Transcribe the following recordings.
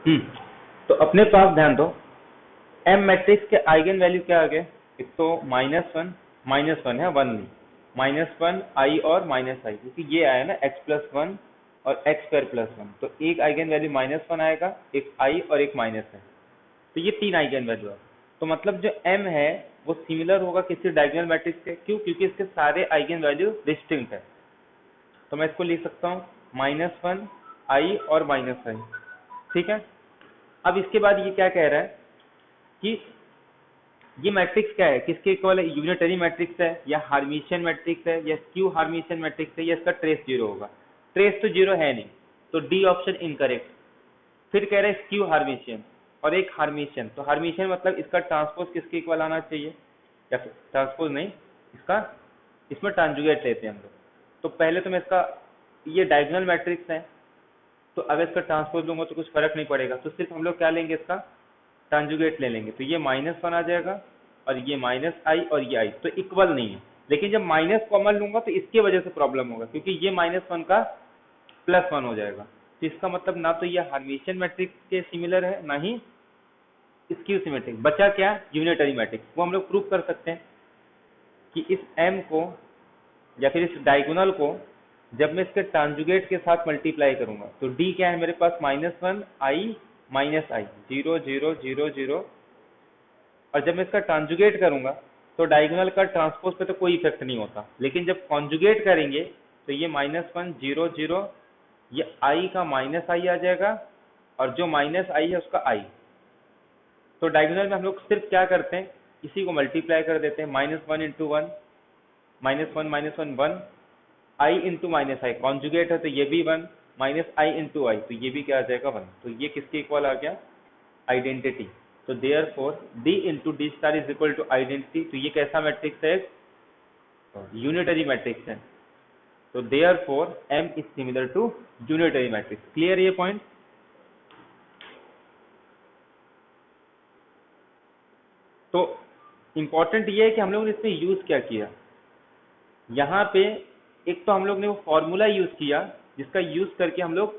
हम्म तो अपने पास ध्यान दो, एम मैट्रिक्स के आइगन वैल्यू क्या आ गए? एक तो माइनस वन है, वन नहीं, -1 आई और -i, क्योंकि ये आया ना x+1 और x² + 1, तो एक आइगन वैल्यू -1 आएगा, एक आई और एक माइनस है, तो ये तीन आइगन वैल्यू है। तो मतलब जो m है वो सिमिलर होगा किसी डायगोनल मैट्रिक्स के, क्यों? क्योंकि इसके सारे आइगन वैल्यू डिस्टिंक्ट है। तो मैं इसको लिख सकता हूँ -1 आई और -i, ठीक है। अब इसके बाद ये क्या कह रहा है कि ये मैट्रिक्स क्या है, किसके इक्वल है? यूनिटरी मैट्रिक्स है या हार्मिशियन मैट्रिक्स है या स्क्यू हार्मिशियन मैट्रिक्स है, या इसका ट्रेस जीरो होगा? ट्रेस तो जीरो है नहीं, तो डी ऑप्शन इनकरेक्ट। फिर कह रहे हैं स्क्यू हार्मिशियन और एक हार्मिशियन, तो हार्मिशियन मतलब इसका ट्रांसपोज किसके इक्वल आना चाहिए, या फिर ट्रांसपोज नहीं, इसका इसमें ट्रांजुगेट लेते हैं हम लोग। तो पहले तो मैं इसका, ये डायगोनल मैट्रिक्स है, तो अगर इसका ट्रांसपोज लूंगा तो कुछ फर्क नहीं पड़ेगा, तो सिर्फ हम लोग क्या लेंगे, इसका ट्रांजुगेट ले लेंगे, तो ये -1 आ जाएगा और ये -i और ये i, तो इक्वल नहीं है। लेकिन जब माइनस कॉमन लूंगा तो इसकी वजह से प्रॉब्लम होगा, क्योंकि ये -1 का +1 हो जाएगा, तो इसका मतलब ना तो ये हार्मिशियन मैट्रिक्स के सिमिलर है, ना ही स्क्यू सिमेट्रिक। बचा क्या? Unitary matrix. वो हम लोग प्रूव कर सकते हैं कि इस m को या फिर इस डायगोनल को जब मैं इसके ट्रांजुगेट के साथ मल्टीप्लाई करूंगा, तो d क्या है मेरे पास? -1 i -i, 0 0 0 0, और जब मैं इसका ट्रांजुगेट करूंगा तो डायगोनल का ट्रांसपोज पे तो कोई इफेक्ट नहीं होता, लेकिन जब कॉन्जुगेट करेंगे तो ये -1 0 0, ये i का -i आ जाएगा, और जो -i है उसका i। तो डायगोनल में हम लोग सिर्फ क्या करते हैं, इसी को मल्टीप्लाई कर देते हैं, -1 into 1, -1 1, i into -i, conjugate है तो ये भी 1, -i इंटू i, तो ये भी क्या आ जाएगा 1। तो ये किसके इक्वल आ गया? आइडेंटिटी। तो therefore d into D star is equal to identity. तो ये कैसा मैट्रिक्स है? यूनिटरी मैट्रिक्स है। तो therefore m is similar to unitary matrix. Clear ये पॉइंट? तो इंपॉर्टेंट ये है कि हम लोग ने इसमें यूज क्या किया। यहाँ पे एक तो हम लोग ने वो फॉर्मूला यूज किया जिसका यूज करके हम लोग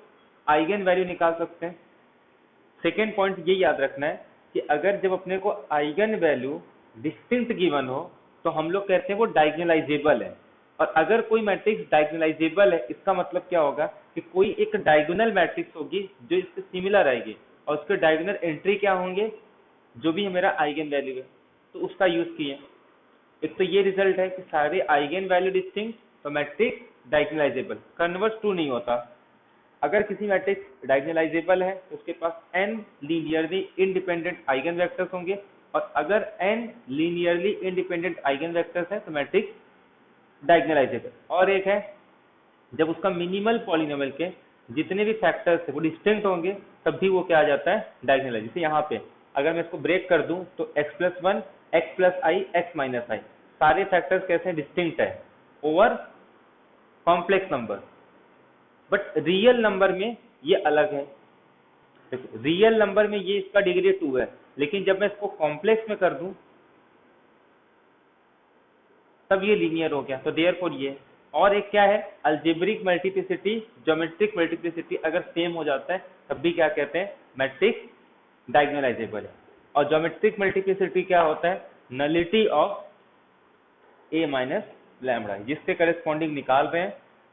आइगन वैल्यू निकाल सकते हैं। सेकेंड पॉइंट ये याद रखना है कि अगर जब अपने को आइगन वैल्यू डिस्टिंक्ट गिवन हो तो हम लोग कहते हैं वो डायगोनलाइजेबल है। और अगर कोई मैट्रिक्स डायगोनलाइजेबल है, इसका मतलब क्या होगा कि कोई एक डायगोनल मैट्रिक्स होगी जो इसके सिमिलर आएगी, और उसके डायगोनल एंट्री क्या होंगे, जो भी मेरा आइगन वैल्यू है, तो उसका यूज किए। एक तो ये रिजल्ट है कि सारे आइगन वैल्यू डिस्टिंक्ट, तो मैट्रिक्स डायगोनलाइजेबल। कन्वर्स ट्रू नहीं होता। अगर किसी मैट्रिक्स डायगोनलाइजेबल है तो उसके पास n linearly independent eigen vectors होंगे, और अगर n linearly independent eigen vectors है तो मैट्रिक्स डायगोनलाइजेबल। और एक है जब उसका मिनिमल पॉलिनोमियल के जितने भी फैक्टर्स है वो डिस्टिंक्ट होंगे, तब भी वो क्या आ जाता है? डायगोनलाइज। जैसे यहाँ पे अगर मैं इसको ब्रेक कर दूं तो x+1 x+i x-i, सारे फैक्टर्स कैसे हैं? डिस्टिंक्ट है over complex number. But real number में ये अलग है। रियल नंबर में ये इसका डिग्री 2 है, लेकिन जब मैं इसको कॉम्प्लेक्स में कर दूं तब ये लीनियर हो गया, तो देयरफॉर ये। और एक क्या है? अलजेब्रिक मल्टीप्लिसिटी, ज्योमेट्रिक मल्टीप्लिसिटी अगर सेम हो जाता है तब भी क्या कहते हैं? मैट्रिक्स डायगोनलाइजेबल है। और ज्योमेट्रिक मल्टीप्लिसिटी क्या होता है? Nullity of a minus lambda, जिसके करस्पॉन्डिंग निकाल रहे हैं,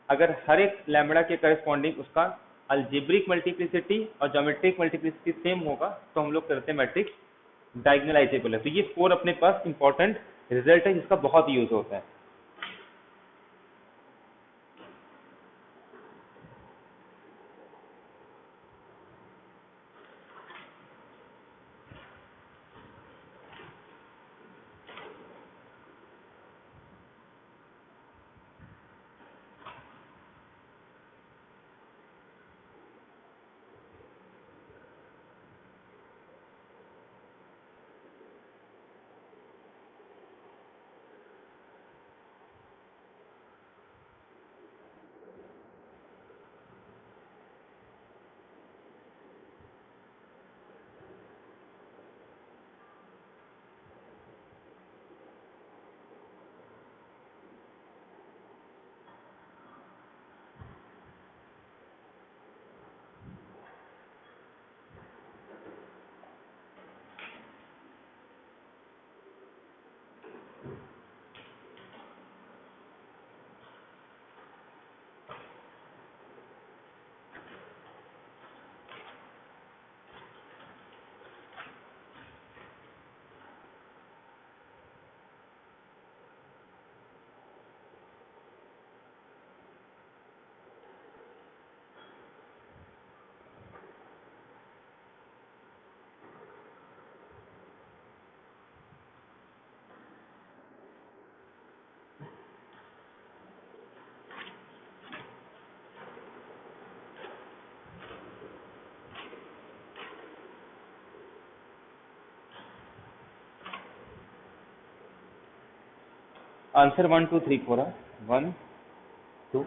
अगर हर एक लैम्बडा के करस्पॉन्डिंग उसका अलजेब्रिक मल्टीप्लिसिटी और ज्योमेट्रिक मल्टीप्लिसिटी सेम होगा तो हम लोग करते हैं मैट्रिक्स डायगोनलाइजेबल है। तो ये 4 अपने पास इंपॉर्टेंट रिजल्ट है जिसका बहुत यूज होता है। आंसर 1 2 3 4 है। 1 2।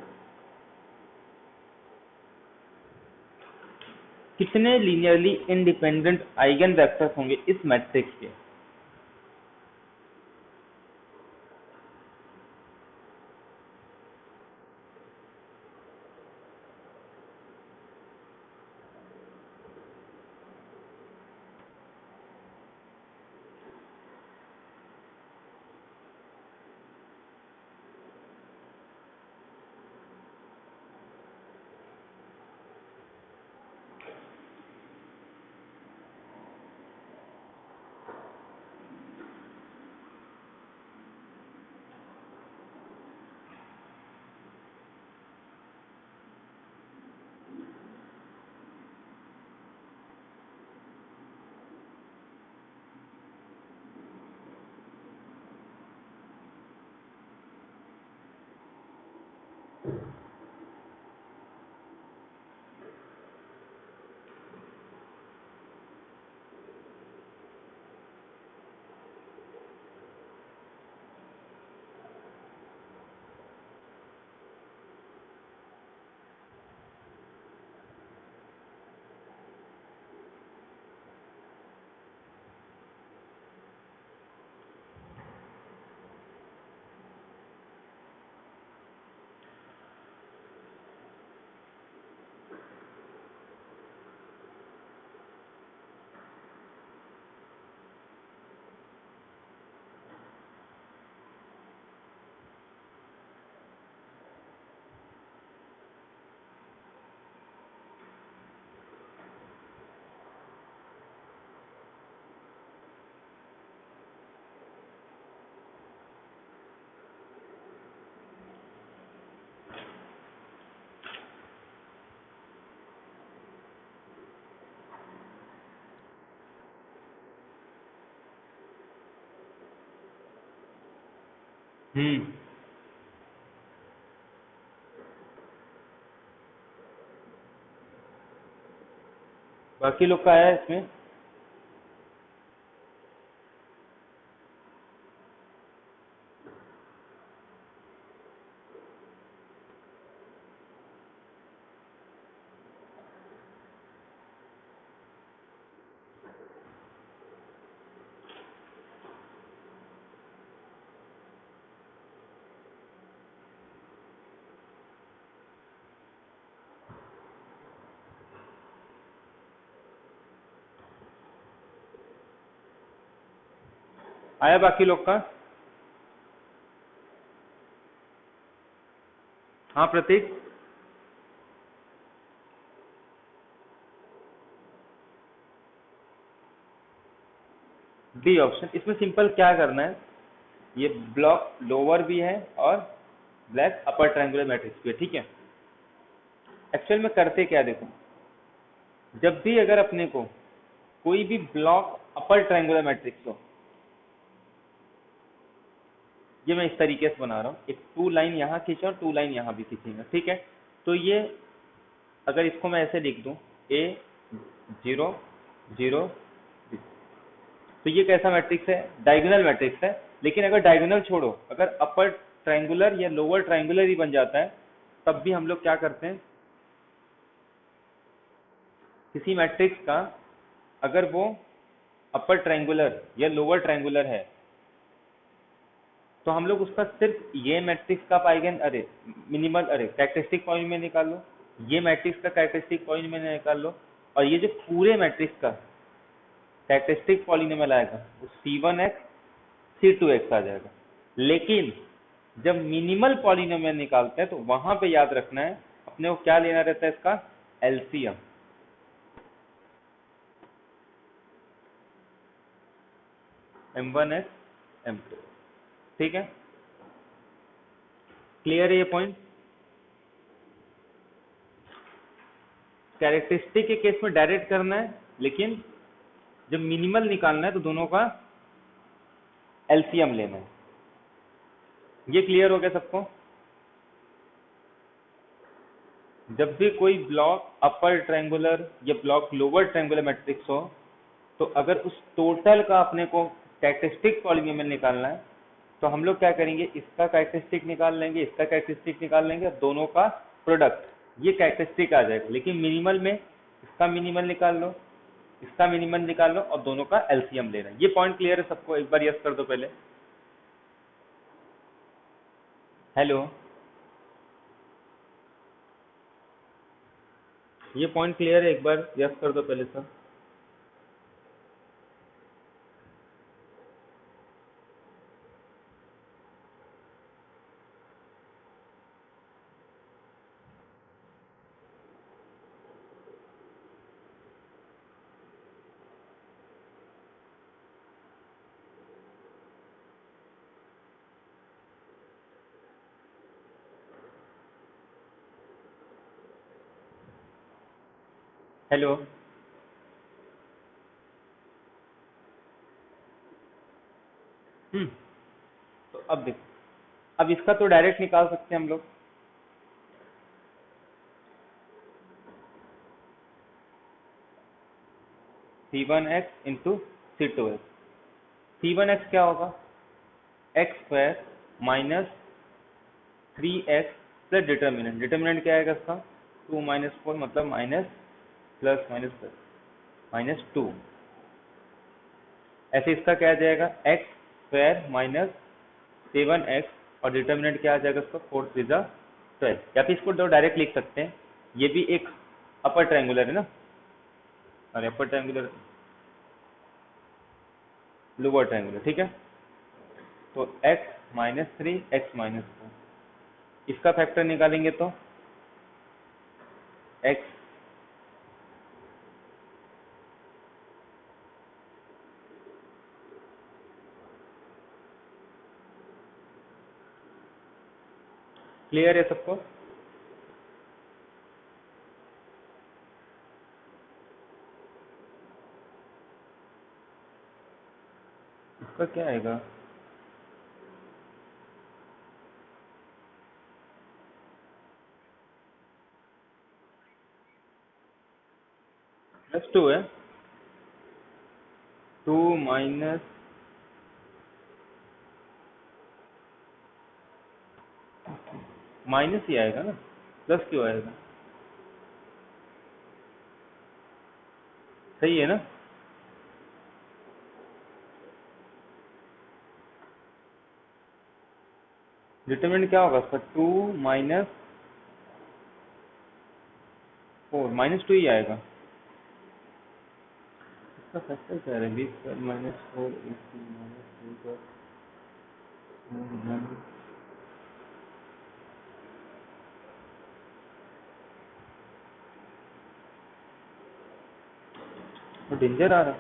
कितने लीनियरली इंडिपेंडेंट आइगन वेक्टर्स होंगे इस मैट्रिक्स के? बाकी लोग का आया है इसमें? आया बाकी लोग का? हाँ प्रतीक। D option. इसमें सिंपल क्या करना है, ये ब्लॉक लोअर भी है और ब्लैक अपर ट्रायंगुलर मैट्रिक्स भी है, ठीक है। एक्चुअल में करते क्या देखो, जब भी अगर अपने को कोई भी ब्लॉक अपर ट्रायंगुलर मैट्रिक्स हो, ये मैं इस तरीके से बना रहा हूँ, एक 2 लाइन यहाँ खींचा और 2 लाइन यहाँ भी खींचेंगे, ठीक है। तो ये अगर इसको मैं ऐसे लिख दूं A 0 0, तो ये कैसा मैट्रिक्स है? डायगोनल मैट्रिक्स है। लेकिन अगर डायगोनल छोड़ो, अगर अपर ट्रायंगुलर या लोअर ट्रायंगुलर ही बन जाता है, तब भी हम लोग क्या करते हैं, किसी मैट्रिक्स का अगर वो अपर ट्रायंगुलर या लोअर ट्रायंगुलर है, तो हम लोग उसका सिर्फ ये मैट्रिक्स का आइगन अरे मिनिमल अरे कैरेक्टरिस्टिक पॉइंट में निकाल लो, ये मैट्रिक्स का कैरेक्टरिस्टिक पॉइंट में निकाल लो, और ये जो पूरे मैट्रिक्स का कैरेक्टरिस्टिक पॉलिनोमियल आएगा वो C1x C2x आ जाएगा। लेकिन जब मिनिमल पॉलिनोमियल निकालते हैं तो वहां पे याद रखना है अपने को क्या लेना रहता है, इसका एलसीएम। M1x M2, ठीक है। क्लियर है ये पॉइंट? कैरेक्टरिस्टिक के केस में डायरेक्ट करना है, लेकिन जब मिनिमल निकालना है तो दोनों का एलसीएम लेना है। ये क्लियर हो गया सबको? जब भी कोई ब्लॉक अपर ट्रायंगुलर या ब्लॉक लोअर ट्रायंगुलर मैट्रिक्स हो, तो अगर उस टोटल का अपने को कैरेक्टरिस्टिक पॉलिनोमियल निकालना है, तो हम लोग क्या करेंगे, इसका कैरेक्टरिस्टिक निकाल लेंगे, इसका कैरेक्टरिस्टिक निकाल लेंगे, और दोनों का प्रोडक्ट, ये कैरेक्टरिस्टिक आ जाएगा। लेकिन मिनिमल में इसका मिनिमल निकाल लो, इसका मिनिमल निकाल लो, और दोनों का एलसीएम लेना। ये पॉइंट क्लियर है सबको? एक बार यस कर दो पहले। हेलो, ये पॉइंट क्लियर है? एक बार यस कर दो पहले सर। हेलो, हम्म, तो अब देखो, अब इसका तो डायरेक्ट निकाल सकते हैं हम लोग। C1x into C2x। C1x क्या होगा? X square minus 3x plus determinant. Determinant क्या आएगा इसका? 2 माइनस 4, मतलब minus plus minus plus minus 2। ऐसे इसका क्या आ जाएगा? एक्स स्क्वायर माइनस 7x, और डिटर्मिनेंट क्या आ जाएगा इसका? 4 3 12। या फिर इसको डायरेक्ट लिख सकते हैं, ये भी एक अपर ट्रायंगुलर है ना, और अपर ट्रायंगुलर लोअर ट्रायंगुलर, ठीक है। तो x माइनस 3 एक्स माइनस 4, इसका फैक्टर निकालेंगे तो x, क्लियर है सबको? इसका क्या आएगा? प्लस 2 है, 2 माइनस, माइनस ही आएगा ना, प्लस क्यों आएगा? सही है ना? डिटरमिनेंट क्या होगा इसका? 2 माइनस 4, माइनस 2 ही आएगा। इसका फैक्टर क्या है? 20 माइनस 4 माइनस 2 का डेंजर आ रहा है।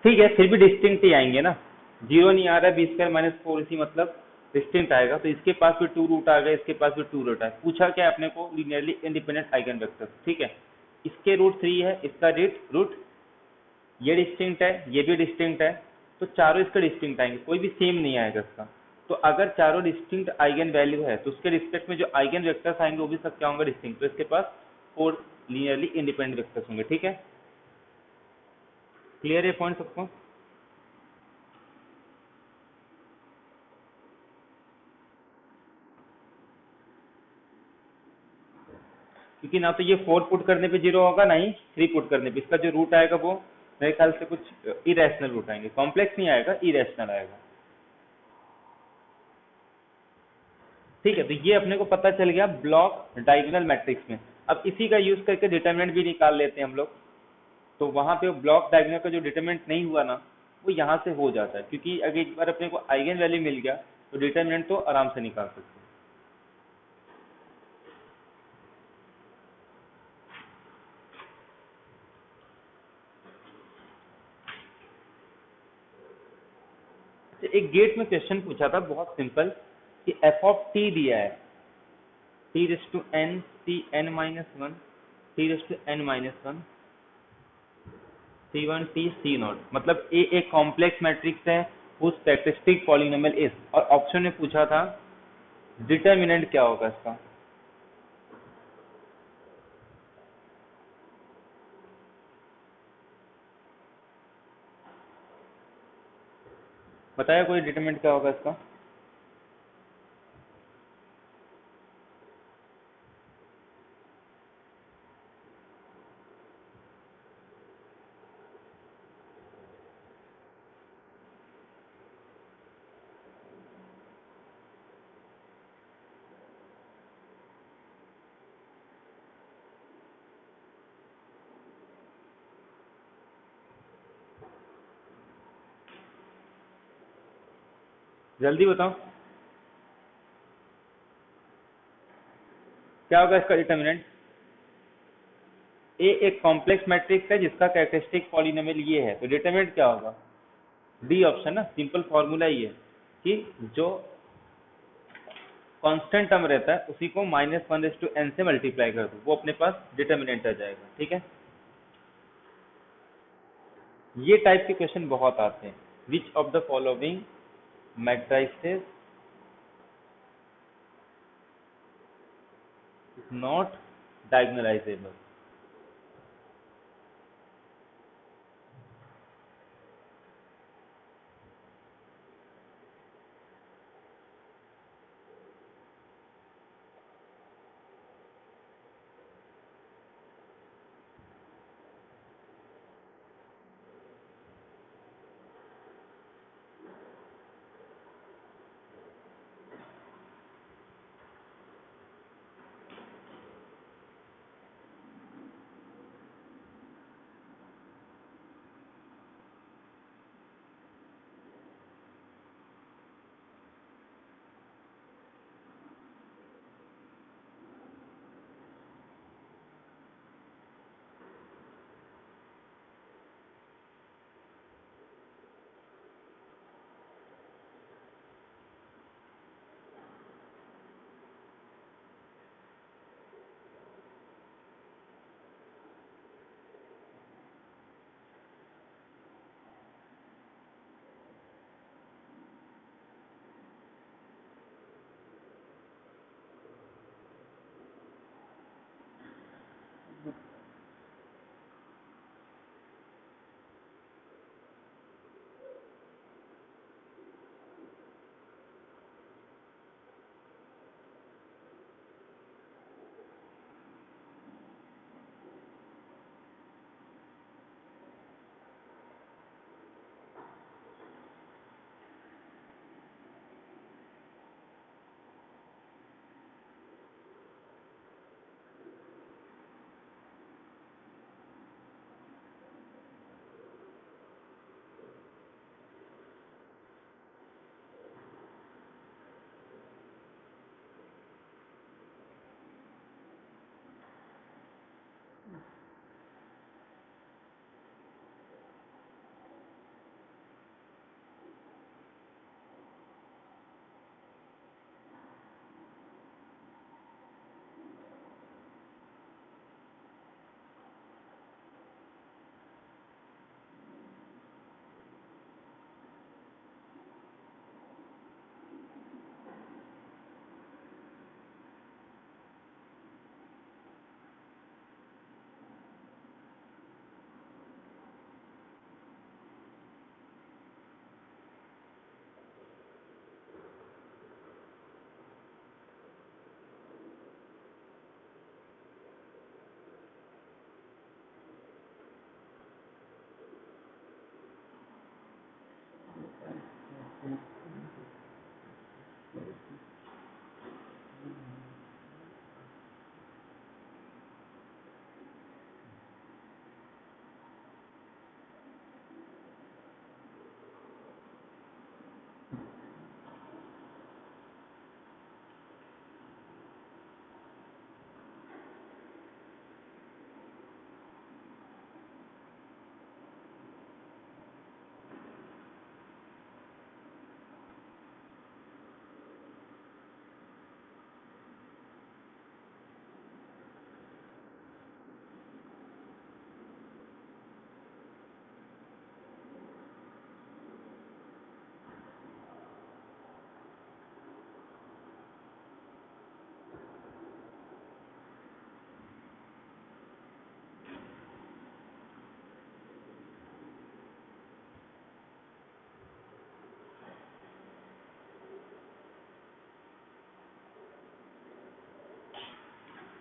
ठीक है, फिर भी डिस्टिंक्ट ही आएंगे ना, जीरो नहीं आ रहा है, 20 - 4 इसी मतलब डिस्टिंक्ट आएगा। तो इसके पास भी 2 रूट आ गए, इसके पास भी 2 रूट आए। पूछा क्या है अपने को? लीनियरली इंडिपेंडेंट आइगन वेक्टर, ठीक है। इसके रूट 3 है, इसका रूट, ये डिस्टिंक्ट है, ये भी डिस्टिंक्ट है, तो चारों इसके डिस्टिंक्ट आएंगे, कोई भी सेम नहीं आएगा इसका। तो अगर चारों डिस्टिंक्ट आइगन वैल्यू है, तो उसके रिस्पेक्ट में जो आइगन वेक्टर्स आएंगे वो भी सब क्या होंगे? डिस्टिंक्ट। तो इसके पास 4 लीनियरली इंडिपेंडेंट वेक्टर्स होंगे, ठीक है। क्लियर है पॉइंट सबको? क्योंकि ना तो ये 4 पुट करने पे 0 होगा, ना ही 3 पुट करने पे। इसका जो रूट आएगा वो मेरे ख्याल से कुछ इरेशनल रूट आएंगे, कॉम्प्लेक्स नहीं आएगा, इरेशनल आएगा, ठीक है। तो ये अपने को पता चल गया ब्लॉक डायगोनल मैट्रिक्स में। अब इसी का यूज करके डिटर्मिनेंट भी निकाल लेते हैं हम लोग। तो वहां पे ब्लॉक डायगोनल का जो डिटर्मिनेंट नहीं हुआ ना, वो यहाँ से हो जाता है, क्योंकि अगर एक बार अपने को आइगन वैल्यू मिल गया तो डिटर्मिनेंट तो आराम से निकाल सकते हैं। तो एक गेट में क्वेश्चन पूछा था बहुत सिंपल, कि एफ ऑफ टी दिया है, T raise to N T N minus one, T raise to N minus one, C one T C not, मतलब ए एक कॉम्प्लेक्स मैट्रिक्स है, उस कैरेक्टरिस्टिक पॉलिनोमियल इज, और ऑप्शन में पूछा था डिटर्मिनेंट क्या होगा इसका। बताया कोई डिटरमिनेंट क्या होगा इसका? जल्दी बताओ, क्या होगा इसका डिटरमिनेंट? ए एक कॉम्प्लेक्स मैट्रिक्स है जिसका कैरेक्टरिस्टिक पॉलिनोमियल ये है, तो डिटरमिनेंट क्या होगा? डी ऑप्शन ना, सिंपल फॉर्मूला ही है कि जो कांस्टेंट टर्म रहता है उसी को -1/n से मल्टीप्लाई कर दो, वो अपने पास डिटरमिनेंट आ जाएगा। ठीक है, ये टाइप के क्वेश्चन बहुत आते हैं। Which of the following matrices is not diagonalizable?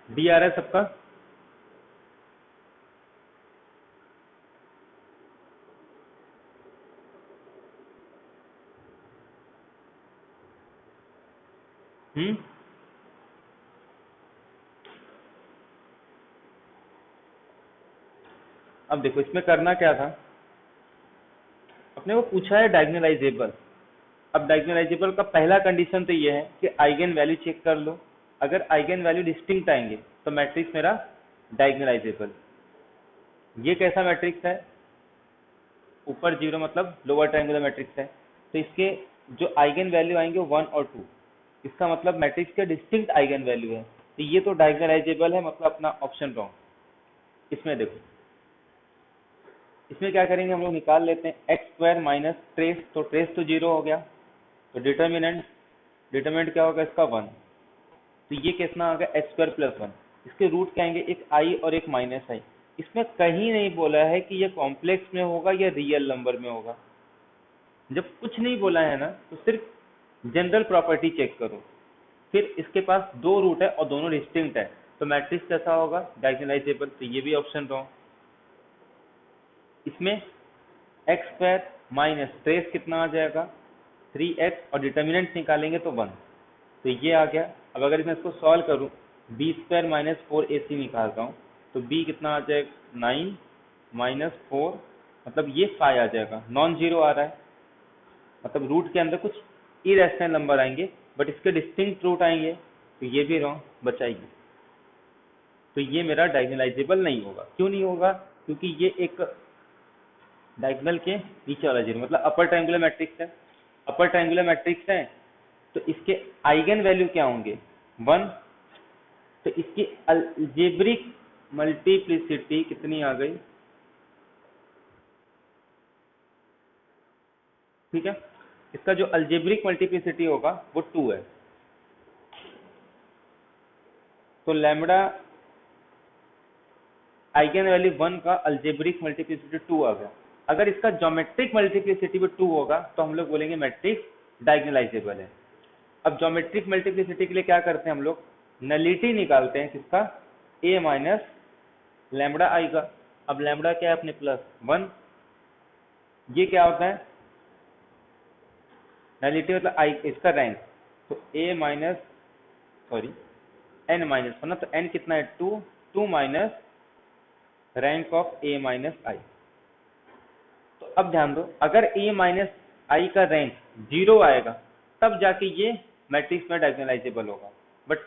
D आ रहा है सबका? हम्म। अब देखो इसमें करना क्या था, अपने को पूछा है डायगोनलाइजेबल। अब डायगोनलाइजेबल का पहला कंडीशन तो ये है कि आइगन वैल्यू चेक कर लो। अगर आइगन वैल्यू डिस्टिंक्ट आएंगे तो मैट्रिक्स मेरा डायगोनलाइजेबल। ये कैसा मैट्रिक्स है? ऊपर जीरो मतलब लोअर ट्रायंगुलर मैट्रिक्स है, तो इसके जो आइगन वैल्यू आएंगे वो 1 और 2, इसका मतलब मैट्रिक्स के डिस्टिंक्ट आइगन वैल्यू है, तो ये तो डायगोनलाइजेबल है, मतलब अपना ऑप्शन रॉन्ग। इसमें देखो, इसमें क्या करेंगे हम लोग, निकाल लेते हैं एक्स स्क्वायर माइनस ट्रेस, तो ट्रेस तो जीरो हो गया, तो डिटर्मिनेंट, डिटर्मिनेंट क्या होगा इसका 1, तो ये कितना आ गया एक्स स्क्वायर प्लस 1। इसके रूट क्या आएंगे, एक आई और एक माइनस आई। इसमें कहीं नहीं बोला है कि ये कॉम्प्लेक्स में होगा या रियल नंबर में होगा। जब कुछ नहीं बोला है ना, तो सिर्फ जनरल प्रॉपर्टी चेक करो। फिर इसके पास दो रूट है और दोनों डिस्टिंक्ट है, तो मैट्रिक्स कैसा होगा, डायगोनलाइजेबल, तो ये भी ऑप्शन रॉन्ग। इसमें एक्स स्क्वायर माइनस ट्रेस कितना आ जाएगा 3x, और डिटर्मिनेंट निकालेंगे तो 1, तो ये आ गया। अब अगर मैं इसको सॉल्व करूं, बी स्क्वायर माइनस 4ac निकालता हूं, तो b कितना आ जाएगा 9 माइनस 4, मतलब ये 5 आ जाएगा, नॉन जीरो आ रहा है, मतलब रूट के अंदर कुछ इरेशनल नंबर आएंगे, बट इसके डिस्टिंक्ट रूट आएंगे, तो ये भी रॉन्ग बचाइए। तो ये मेरा डायगोनलाइजेबल नहीं होगा। क्यों नहीं होगा? क्योंकि ये एक डायगोनल के नीचे वाला जीरो, मतलब अपर ट्रायंगुलर मैट्रिक्स है। अपर ट्रायंगुलर मैट्रिक्स है तो इसके आइगन वैल्यू क्या होंगे 1, तो इसकी अलजेब्रिक मल्टीप्लिसिटी कितनी आ गई, ठीक है। इसका जो अलजेब्रिक मल्टीप्लिसिटी होगा वो 2 है, तो लैम्बडा आइगन वैल्यू 1 का अलजेब्रिक मल्टीप्लिसिटी 2 आ गया। अगर इसका ज्योमेट्रिक मल्टीप्लिसिटी भी 2 होगा तो हम लोग बोलेंगे मैट्रिक्स डायगोनलाइजेबल है। अब ज्योमेट्रिक मल्टीप्लिसिटी के लिए क्या करते हैं हम लोग, नलिटी निकालते हैं किसका, a माइनस लैम्बडा आई का। अब लैम्बडा क्या है अपने प्लस 1, ये क्या होता है नलिटी मतलब आई इसका रैंक, तो a minus sorry n minus 1, तो n कितना है 2, 2 minus rank of a minus I. तो अब ध्यान दो, अगर a माइनस आई का रैंक 0 आएगा तब जाके ये मैट्रिक्स में डायगोनलाइजेबल होगा। बट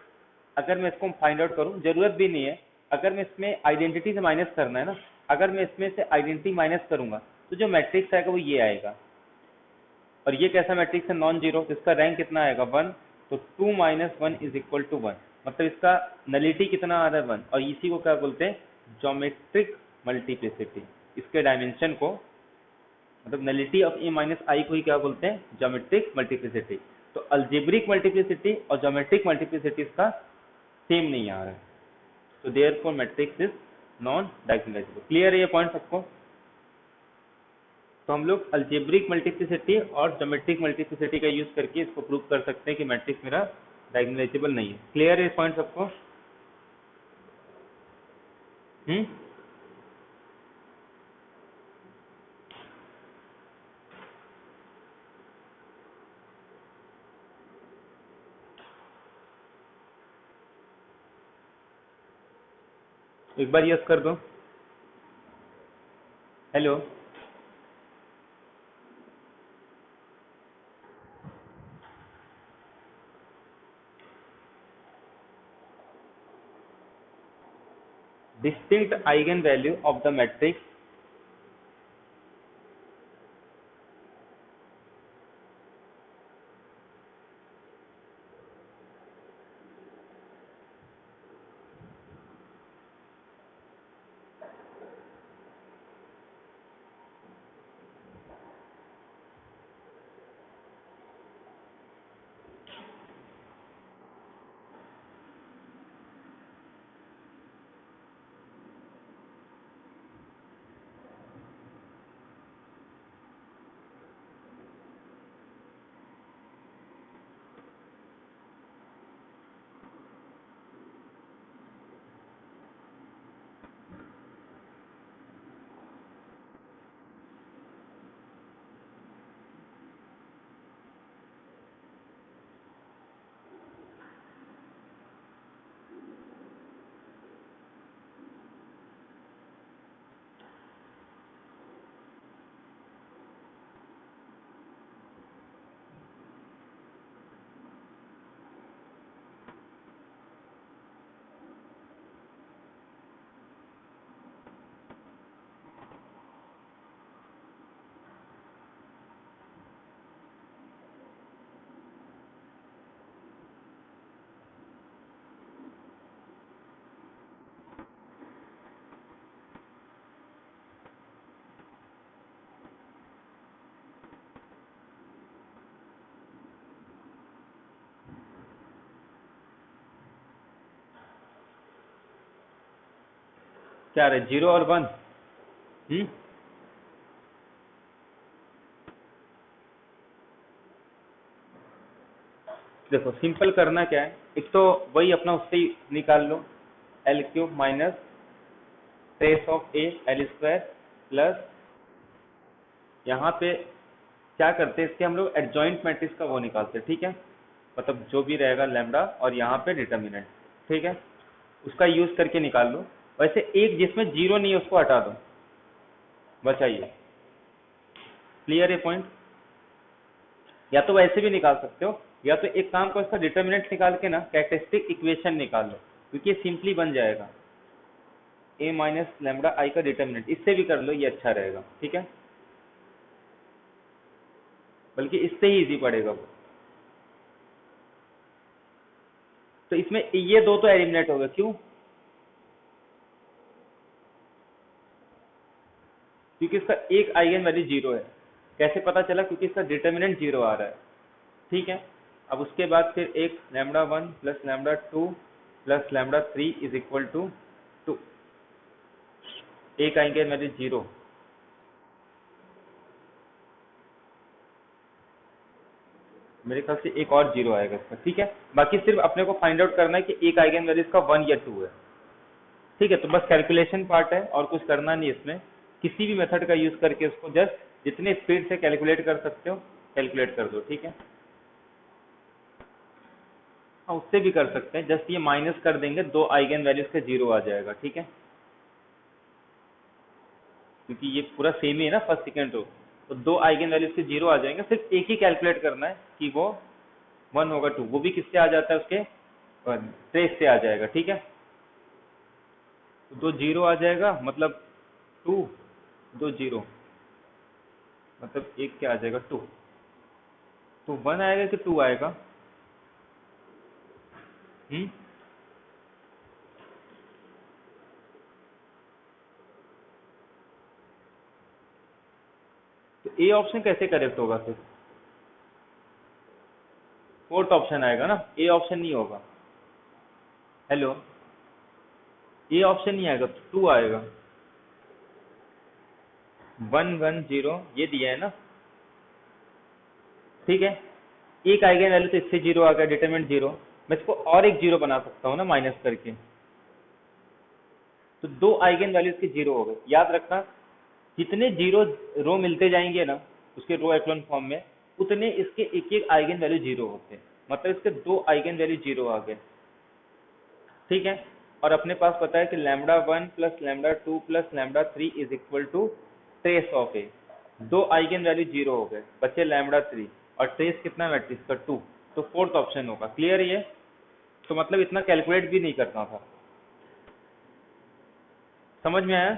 अगर मैं इसको फाइंड आउट करूं, जरूरत भी नहीं है, अगर मैं इसमें आइडेंटिटी से माइनस करना है ना, अगर मैं इसमें से आइडेंटिटी माइनस करूंगा तो जो मैट्रिक्स आएगा वो ये आएगा। और ये कैसा मैट्रिक्स है, नॉन जीरो, तो इसका रैंक कितना आएगा 1, तो 2 माइनस 1 इज इक्वल टू 1, मतलब इसका नलिटी कितना आ रहा है 1, और इसी को क्या बोलते हैं ज्योमेट्रिक मल्टीप्लिसिटी। इसके डायमेंशन को, मतलब नलिटी ऑफ ए माइनस आई को ही क्या बोलते हैं, ज्योमेट्रिक मल्टीप्लिसिटी। तो अल्जेब्रिक मल्टीप्लिसिटी और ज्योमेट्रिक मल्टीप्लिसिटी इसका सेम नहीं आ रहा है, तो therefore matrix is non diagonalisable. Clear है ये पॉइंट सबको? तो हम लोग अल्जेब्रिक मल्टीप्लिसिटी और ज्योमेट्रिक मल्टीप्लिसिटी का यूज करके इसको प्रूव कर सकते हैं कि मैट्रिक्स मेरा डायगोनलाइजेबल नहीं है। क्लियर है ये पॉइंट सबको? हम्म। एक बार यस कर दो। Hello, distinct eigenvalue of the matrix क्या रहे, 0 और 1? हम्म देखो सिंपल करना क्या है, एक तो वही अपना उससे ही निकाल लो, L cube minus trace of A L square plus, यहाँ पे क्या करते हैं इसके हम लोग एडजॉइंट मैट्रिक्स का वो निकालते हैं, ठीक है, मतलब जो भी रहेगा लैम्डा और यहाँ पे डिटर्मिनेंट, ठीक है, उसका यूज करके निकाल लो। वैसे एक जिसमें जीरो नहीं है उसको हटा दो, बचाइए। क्लियर है पॉइंट? या तो वैसे भी निकाल सकते हो, या तो एक काम करो, इसका डिटर्मिनेंट निकाल के ना कैरेक्टरिस्टिक इक्वेशन निकाल लो, क्योंकि ये सिंपली बन जाएगा ए माइनस लैम्डा आई का डिटर्मिनेंट, इससे भी कर लो, ये अच्छा रहेगा, ठीक है, बल्कि इससे ही इजी पड़ेगा वो। तो इसमें ये दो तो एलिमिनेट हो गए, क्यों? क्योंकि इसका एक आइगन वैल्यू जीरो है। कैसे पता चला? क्योंकि इसका डिटर्मिनेंट जीरो आ रहा है, ठीक है। अब उसके बाद फिर एक lambda one plus lambda two plus lambda three is equal to two, एक आइगन वैल्यू जीरो, मेरे ख्याल से एक और जीरो आएगा इसका, ठीक है। बाकी सिर्फ अपने को फाइंड आउट करना है कि एक आइगन वैल्यू इसका वन या टू है, ठीक है। तो बस कैलकुलेशन पार्ट है और कुछ करना नहीं इसमें, किसी भी मेथड का यूज करके उसको जस्ट जितने स्पीड से कैलकुलेट कर सकते हो कैलकुलेट कर दो, ठीक है। हाँ उससे भी कर सकते हैं, जस्ट ये माइनस कर देंगे, दो आइगन वैल्यूज का जीरो आ जाएगा, ठीक है, क्योंकि ये पूरा सेम ही है ना फर्स्ट सेकेंड रो। तो दो आइगन वैल्यूज के जीरो आ जाएंगे, सिर्फ एक ही कैलकुलेट करना है कि वो वन होगा टू, वो भी किससे आ जाता है उसके ट्रेस से आ जाएगा, ठीक है। तो दो जीरो आ जाएगा मतलब टू, दो जीरो मतलब एक क्या आ जाएगा, टू। तो वन आएगा कि टू आएगा? हम्म तो ए ऑप्शन कैसे करेक्ट होगा फिर? फोर्थ ऑप्शन आएगा ना, ए ऑप्शन नहीं होगा। हेलो, ए ऑप्शन नहीं आएगा, टू आएगा। वन वन जीरो ये दिया है ना, ठीक है। एक आइगन वैल्यू तो इससे जीरो आ गया, डिटरमिनेंट जीरो, मैं इसको और एक जीरो बना सकता हूँ ना माइनस करके, तो दो आइगन वैल्यूज के जीरो हो गए। याद रखना, जितने जीरो रो मिलते जाएंगे ना उसके रो एक्लोन फॉर्म में, उतने इसके एक एक आइगन वैल्यू जीरो होते हैं, मतलब इसके दो आइगन वैल्यू जीरो आ गए, ठीक है। और अपने पास पता है कि lambda one plus lambda two plus lambda three is equal to trace of A, दो आइगन वैल्यू जीरो हो गए, बचे लैम्डा थ्री, और ट्रेस कितना मैट्रिक्स का, टू। तो फोर्थ ऑप्शन होगा। क्लियर है ये? तो मतलब इतना कैलकुलेट भी नहीं करना था, समझ में आया?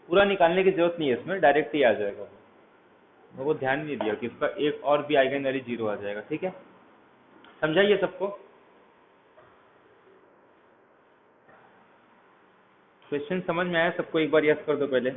पूरा निकालने की जरूरत नहीं है इसमें, डायरेक्ट ही आ जाएगा। वो ध्यान नहीं दिया कि इसका एक और भी आइगन वैल्यू जीरो आ जाएगा, ठीक है। समझाइए सबको, क्वेश्चन समझ में आया सबको? एक बार यस कर दो पहले।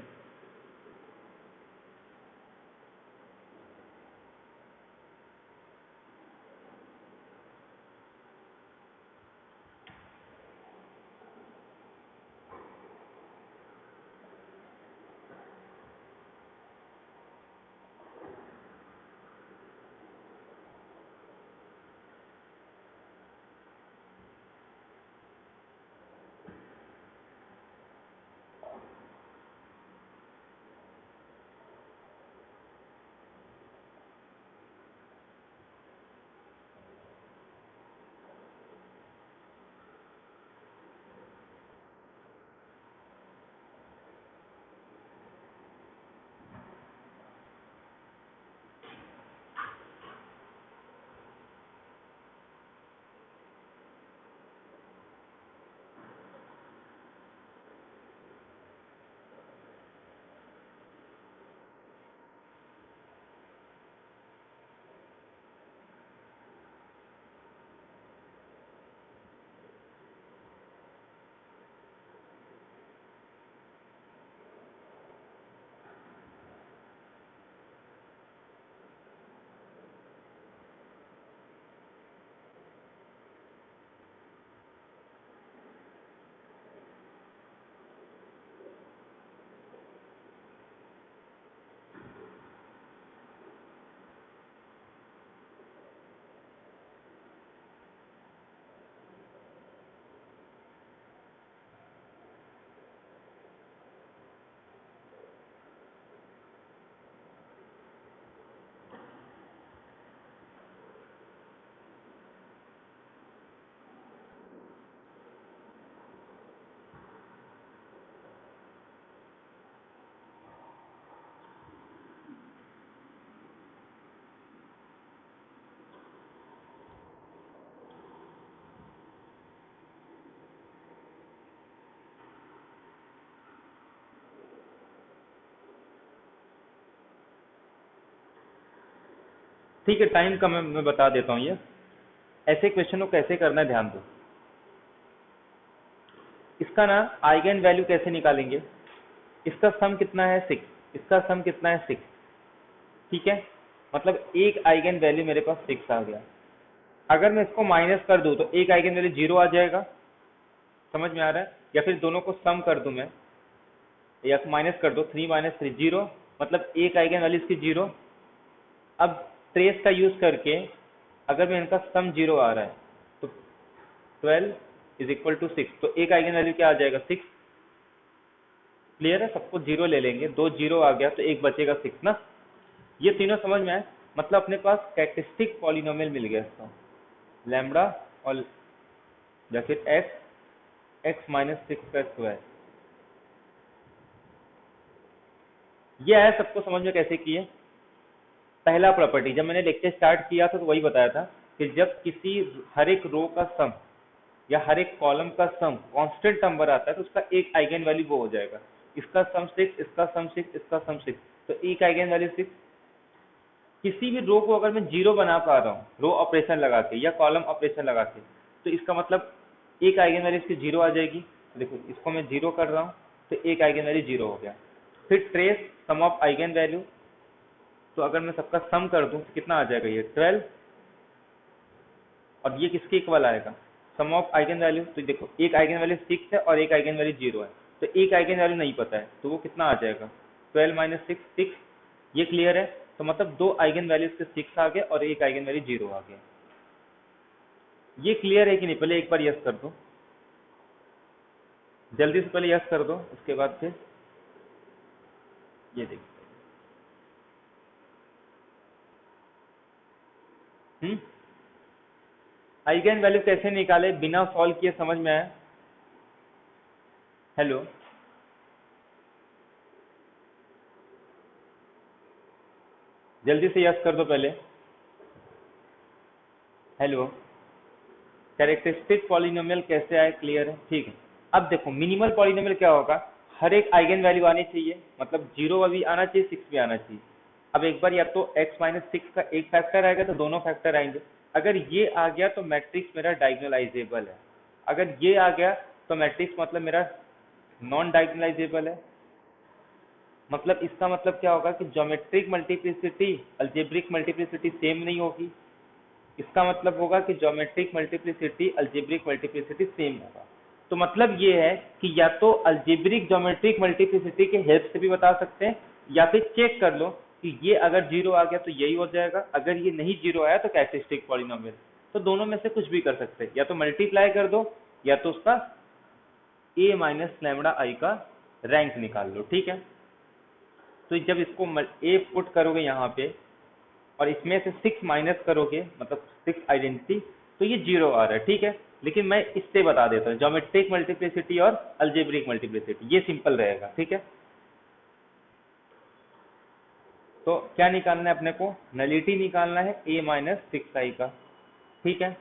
ठीक है, टाइम का मैं बता देता हूँ ये। ऐसे क्वेश्चन को कैसे करना है ध्यान दो। इसका ना आइगन वैल्यू कैसे निकालेंगे, इसका सम कितना है 6, इसका सम कितना है 6, ठीक है। मतलब एक आइगन वैल्यू मेरे पास 6 आ गया। अगर मैं इसको माइनस कर दूं तो एक आइगन वैल्यू 0 आ जाएगा, समझ में आ रहा है। या फिर दोनों को सम कर दूं मैं, या माइनस कर दो, 3 माइनस 3 0, मतलब एक आइगन वैल्यू इसकी 0। अब ट्रेस का यूज करके अगर मैं इनका सम 0 आ रहा है तो 12 इज इक्वल टू 6, तो एक आइगन वैल्यू क्या आ जाएगा 6। क्लियर है, सबको 0 ले लेंगे, 2 0 आ गया तो एक बचेगा 6 ना। ये तीनों समझ में आए, मतलब अपने पास कैरेक्टरिस्टिक पॉलिनोमियल मिल गया इसका, लैम्बडा और या फिर x माइनस 6 का स्क्वायर। ये है, सबको समझ में कैसे किए। पहला प्रॉपर्टी, जब मैंने लेक्चर स्टार्ट किया था तो वही बताया था कि जब किसी हर एक रो का सम या हर एक कॉलम का सम कांस्टेंट नंबर आता है तो उसका एक आइगन वैल्यू वो हो जाएगा। इसका सम 6, इसका सम 6, इसका सम 6, तो एक आइगन वैल्यू 6। किसी भी रो को अगर मैं 0 बना पा रहा हूँ रो ऑपरेशन लगा के या कॉलम ऑपरेशन लगा के, तो इसका मतलब एक आइगन वैल्यू इसकी 0 आ जाएगी। देखो इसको मैं 0 कर रहा हूँ तो एक आइगन वैल्यू 0 हो गया। फिर trace sum of eigen value, तो अगर मैं सबका सम कर दूं तो कितना आ जाएगा ये 12, और ये किसके इक्वल आएगा सम ऑफ आइगन वैल्यू। तो देखो एक आइगन वैल्यू 6 है और एक आइगन वैल्यू 0 है, तो एक आइगन वैल्यू नहीं पता है तो वो कितना आ जाएगा 12 माइनस 6, 6। ये क्लियर है, तो मतलब दो आइगन वैल्यूज के 6 आ गए और एक आइगन वैल्यू 0 आ गया। ये क्लियर है कि नहीं, पहले एक बार यस कर दो, जल्दी से पहले यस कर दो, उसके बाद फिर ये देखो। आइगन वैल्यू कैसे निकाले बिना सॉल्व किए, समझ में आया। हेलो, जल्दी से यस कर दो पहले। हेलो, कैरेक्टरिस्टिक पॉलिनोमियल कैसे आए, क्लियर है, ठीक है। अब देखो मिनिमल पॉलिनोमियल क्या होगा, हर एक आइगन वैल्यू आनी चाहिए, मतलब 0 भी आना चाहिए, 6 भी आना चाहिए। अब एक बार या तो x माइनस 6 का एक फैक्टर आएगा तो दोनों फैक्टर आएंगे। अगर ये आ गया तो मैट्रिक्स मेरा डायगोनलाइजेबल है, अगर ये आ गया तो मैट्रिक्स मतलब मेरा नॉन डायगोनलाइजेबल है। मतलब इसका मतलब क्या होगा कि geometric multiplicity algebraic multiplicity same नहीं होगी। इसका मतलब होगा कि geometric multiplicity algebraic multiplicity same होगा। तो मतलब ये है कि या तो अलजेब्रिक ज्योमेट्रिक मल्टीप्लिसिटी के हेल्प से भी बता सकते हैं, या फिर चेक कर लो कि ये अगर 0 आ गया तो यही हो जाएगा, अगर ये नहीं 0 आया तो कैरेक्टरिस्टिक पॉलिनोमियल। तो दोनों में से कुछ भी कर सकते हैं, या तो मल्टीप्लाई कर दो या तो उसका a माइनस लैम्बडा आई का रैंक निकाल लो, ठीक है। तो जब इसको a पुट करोगे यहाँ पे और इसमें से 6 माइनस करोगे, मतलब 6 आइडेंटिटी, तो ये 0 आ रहा है, ठीक है। लेकिन मैं इससे बता देता हूँ ज्योमेट्रिक मल्टीप्लिसिटी और अलजेब्रिक मल्टीप्लिसिटी, ये सिंपल रहेगा, ठीक है। तो क्या निकालना है अपने को, नलिटी निकालना है a माइनस 6i का, ठीक है।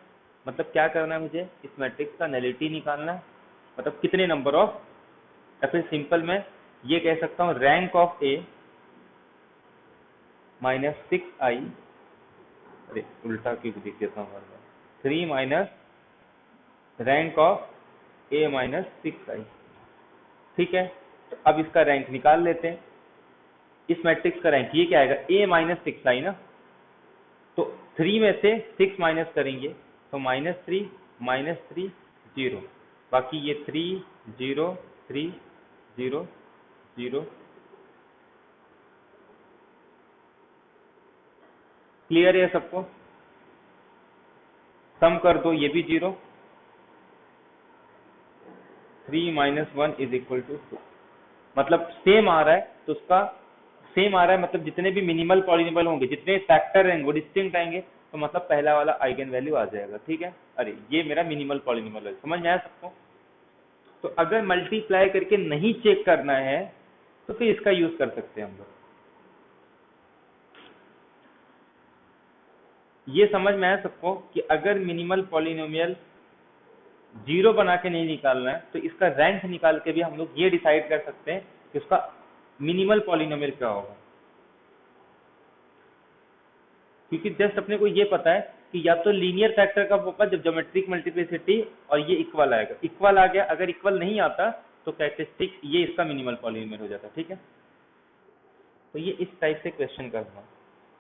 मतलब क्या करना है मुझे, इस मैट्रिक्स का नलिटी निकालना है, मतलब कितने नंबर ऑफ, या फिर सिंपल में ये कह सकता हूँ rank of a minus 6i, अरे उल्टा क्यों लिख देता हूँ, 3 minus rank of a minus 6i, ठीक है। तो अब इसका रैंक निकाल लेते हैं। इस मैट्रिक्स का रैंक ये क्या आएगा, a माइनस 6i ना, तो 3 में से 6 माइनस करेंगे तो -3 -3 0, बाकी ये 3 0 3 0 0। क्लियर है सबको, सम कर दो, ये भी 0, 3 माइनस 1 इज इक्वल टू 2, मतलब सेम आ रहा है, तो उसका सेम आ रहा है, मतलब जितने भी मिनिमल पॉलिनोमियल होंगे, जितने फैक्टर रहेंगे वो डिस्टिंक्ट आएंगे, तो मतलब पहला वाला आइगन वैल्यू आ जाएगा, ठीक है। अरे ये मेरा मिनिमल पॉलिनोमियल है, समझ में आया सबको। तो अगर मल्टीप्लाई करके नहीं चेक करना है तो फिर इसका यूज कर सकते हैं हम लोग। ये समझ में आया सबको कि अगर मिनिमल पॉलिनोमियल 0 बना के नहीं निकालना है तो इसका रैंक निकाल के भी हम लोग ये डिसाइड कर सकते हैं कि उसका मिनिमल पॉलिनोमियल क्या होगा, क्योंकि जस्ट अपने को ये पता है कि या तो लीनियर फैक्टर कब होगा जब ज्योमेट्रिक मल्टीप्लिसिटी और ये इक्वल आएगा, इक्वल आ गया, अगर इक्वल नहीं आता तो कैरेक्टरिस्टिक ये इसका मिनिमल पॉलीनोमियल हो जाता है। ठीक है, तो ये इस टाइप से क्वेश्चन करना।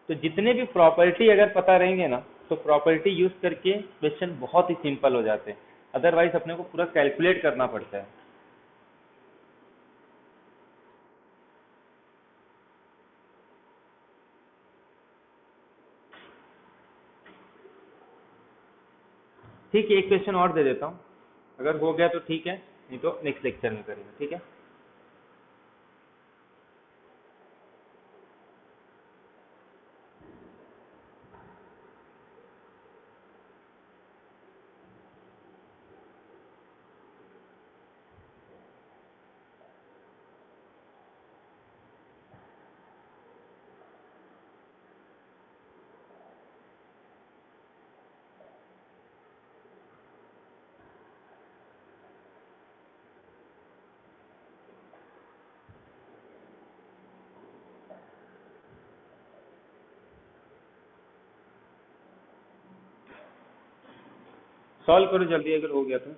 तो जितने भी प्रॉपर्टी अगर पता रहेंगे ना तो प्रॉपर्टी यूज करके क्वेश्चन बहुत ही सिंपल हो जाते हैं, अदरवाइज अपने को पूरा कैलकुलेट करना पड़ता है। ठीक है, एक क्वेश्चन और दे देता हूँ, अगर हो गया तो ठीक है, नहीं तो नेक्स्ट लेक्चर में करेंगे। ठीक है, सॉल्व करो जल्दी अगर हो गया तो।